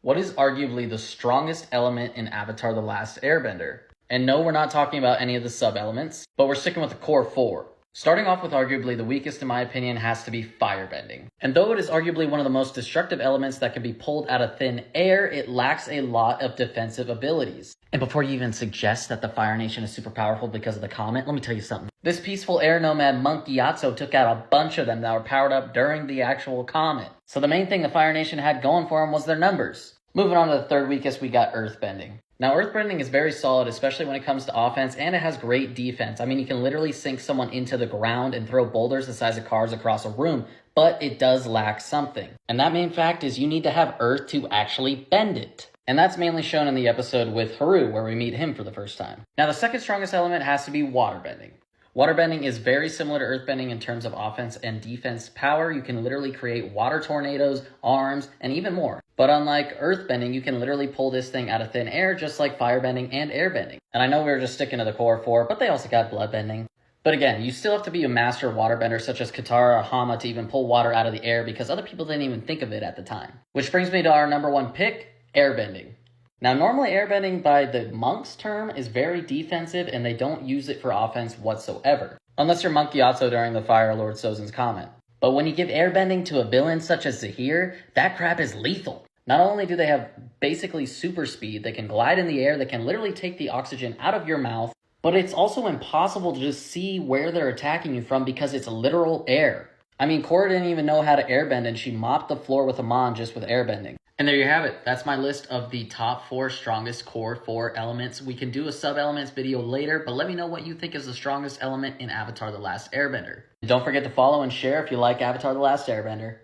What is arguably the strongest element in Avatar The Last Airbender? And no, we're not talking about any of the sub-elements, but we're sticking with the core four. Starting off with arguably the weakest in my opinion has to be firebending. And though it is arguably one of the most destructive elements that can be pulled out of thin air, it lacks a lot of defensive abilities. And before you even suggest that the Fire Nation is super powerful because of the comment, let me tell you something. This peaceful air nomad Monk Gyatso took out a bunch of them that were powered up during the actual comet. So the main thing the Fire Nation had going for them was their numbers. Moving on to the third weakest, we got earthbending. Now, earthbending is very solid, especially when it comes to offense, and it has great defense. I mean, you can literally sink someone into the ground and throw boulders the size of cars across a room, but it does lack something. And that main fact is you need to have earth to actually bend it. And that's mainly shown in the episode with Haru, where we meet him for the first time. Now, the second strongest element has to be waterbending. Waterbending is very similar to earthbending in terms of offense and defense power. You can literally create water tornadoes, arms, and even more. But unlike earthbending, you can literally pull this thing out of thin air just like firebending and airbending. And I know we were just sticking to the core four, but they also got bloodbending. But again, you still have to be a master waterbender such as Katara or Hama to even pull water out of the air because other people didn't even think of it at the time. Which brings me to our number one pick, airbending. Now, normally airbending by the monk's term is very defensive and they don't use it for offense whatsoever. Unless you're Monk Gyatso during the Fire Lord Sozin's comment. But when you give airbending to a villain such as Zahir, that crap is lethal. Not only do they have basically super speed, they can glide in the air, they can literally take the oxygen out of your mouth, but it's also impossible to just see where they're attacking you from because it's literal air. I mean, Korra didn't even know how to airbend and she mopped the floor with Amon just with airbending. And there you have it. That's my list of the top 4 strongest core 4 elements. We can do a sub-elements video later, but let me know what you think is the strongest element in Avatar The Last Airbender. And don't forget to follow and share if you like Avatar The Last Airbender.